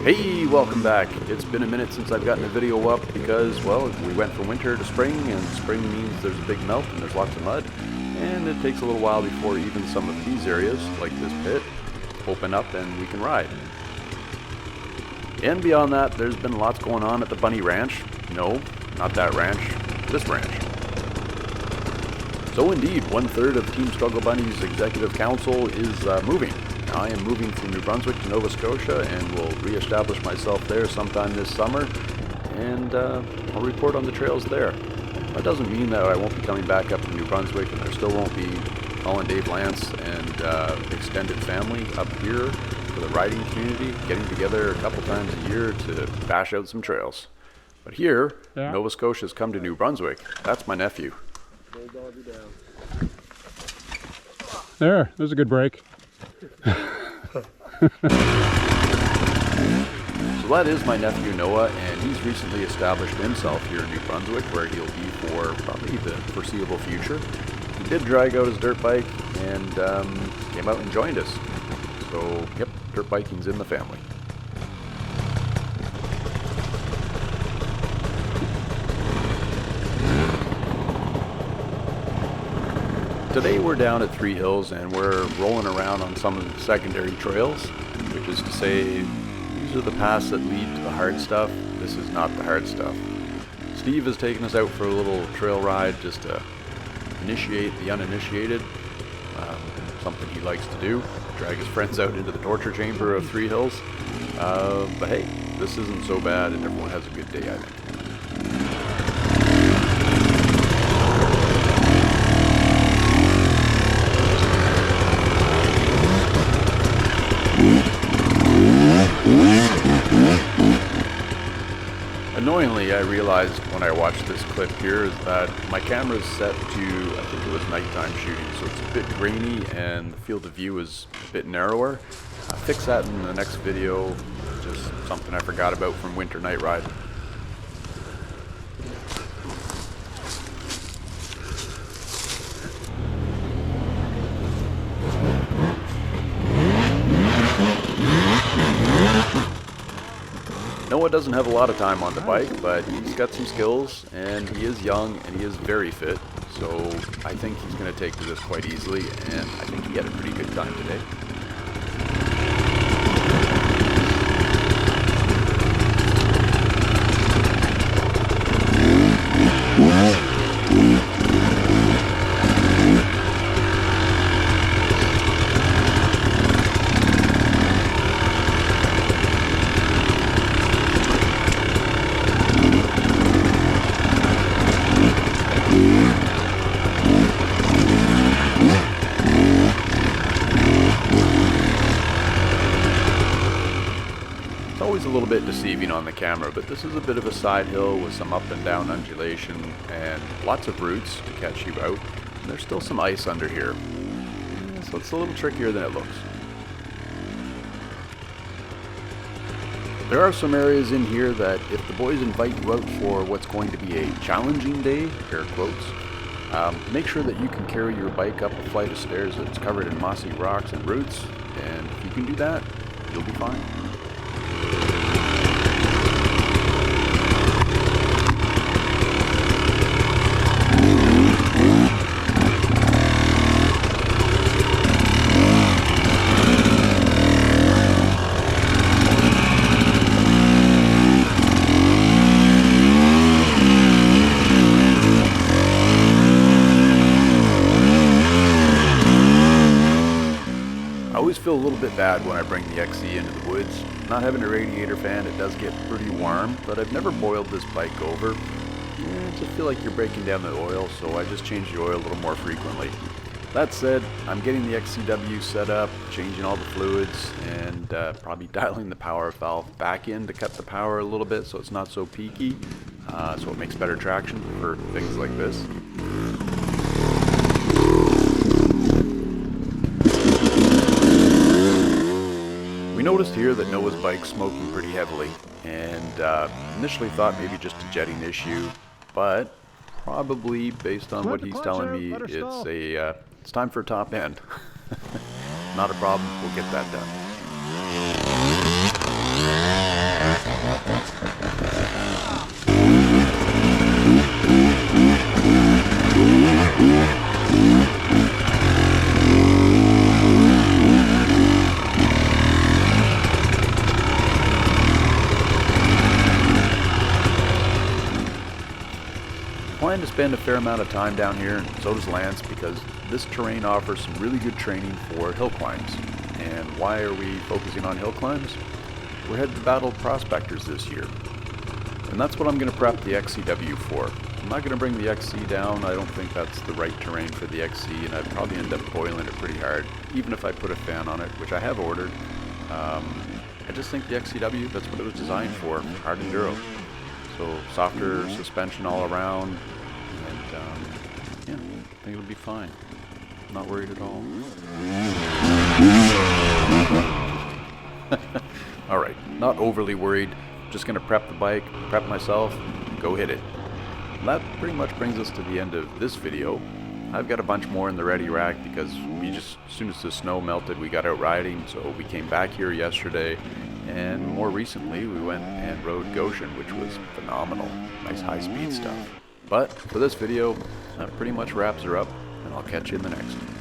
Hey, welcome back. It's been a minute since I've gotten a video up because, well, we went from winter to spring, and spring means there's a big melt and there's lots of mud, and it takes a little while before even some of these areas, like this pit, open up and we can ride. And beyond that, there's been lots going on at the Bunny Ranch. No, not that ranch, this ranch. So indeed, 1/3 of Team Struggle Bunny's executive council is moving. I am moving from New Brunswick to Nova Scotia and will re-establish myself there sometime this summer, and I'll report on the trails there. That doesn't mean that I won't be coming back up to New Brunswick, and there still won't be Colin, Dave, Lance, and extended family up here for the riding community, getting together a couple times a year to bash out some trails. But here, Nova Scotia's come to New Brunswick. That's my nephew. There's a good break. So that is my nephew Noah, and he's recently established himself here in New Brunswick, where he'll be for probably the foreseeable future. He did drag out his dirt bike and came out and joined us. So, yep, dirt biking's in the family. Today we're down at Three Hills and we're rolling around on some of the secondary trails, which is to say, these are the paths that lead to the hard stuff. This is not the hard stuff. Steve has taken us out for a little trail ride just to initiate the uninitiated, something he likes to do, drag his friends out into the torture chamber of Three Hills. But hey, this isn't so bad and everyone has a good day, I think. Annoyingly, I realized when I watched this clip here is that my camera is set to, I think it was nighttime shooting, so it's a bit grainy and the field of view is a bit narrower. I'll fix that in the next video, just something I forgot about from Winter Night Ride. Noah doesn't have a lot of time on the bike, but he's got some skills, and he is young, and he is very fit, so I think he's going to take to this quite easily, and I think he had a pretty good time today. A little bit deceiving on the camera, but this is a bit of a side hill with some up and down undulation and lots of roots to catch you out. And there's still some ice under here, so it's a little trickier than it looks. There are some areas in here that if the boys invite you out for what's going to be a challenging day, air quotes, make sure that you can carry your bike up a flight of stairs that's covered in mossy rocks and roots, and if you can do that, you'll be fine. I always feel a little bit bad when I bring the XC into the woods. Not having a radiator fan, it does get pretty warm, but I've never boiled this bike over. I just feel like you're breaking down the oil, so I just change the oil a little more frequently. That said, I'm getting the XCW set up, changing all the fluids, and probably dialing the power valve back in to cut the power a little bit so it's not so peaky, so it makes better traction for things like this. We noticed here that Noah's bike's smoking pretty heavily, and initially thought maybe just a jetting issue, but probably based on what he's telling me, it's time for a top end. Not a problem, we'll get that done. trying to spend a fair amount of time down here, and so does Lance, because this terrain offers some really good training for hill climbs. And why are we focusing on hill climbs? We're headed to Battle of Prospectors this year. And that's what I'm going to prep the XCW for. I'm not going to bring the XC down. I don't think that's the right terrain for the XC, and I'd probably end up boiling it pretty hard, even if I put a fan on it, which I have ordered. I just think the XCW, that's what it was designed for, hard enduro. So softer suspension all around, and yeah, I think it'll be fine. Not worried at all. Alright, not overly worried. Just going to prep the bike, prep myself, go hit it. And that pretty much brings us to the end of this video. I've got a bunch more in the ready rack because as soon as the snow melted, we got out riding, so we came back here yesterday, and more recently we went and rode Goshen, which was phenomenal. Nice high-speed stuff. But for this video, that pretty much wraps her up, and I'll catch you in the next one.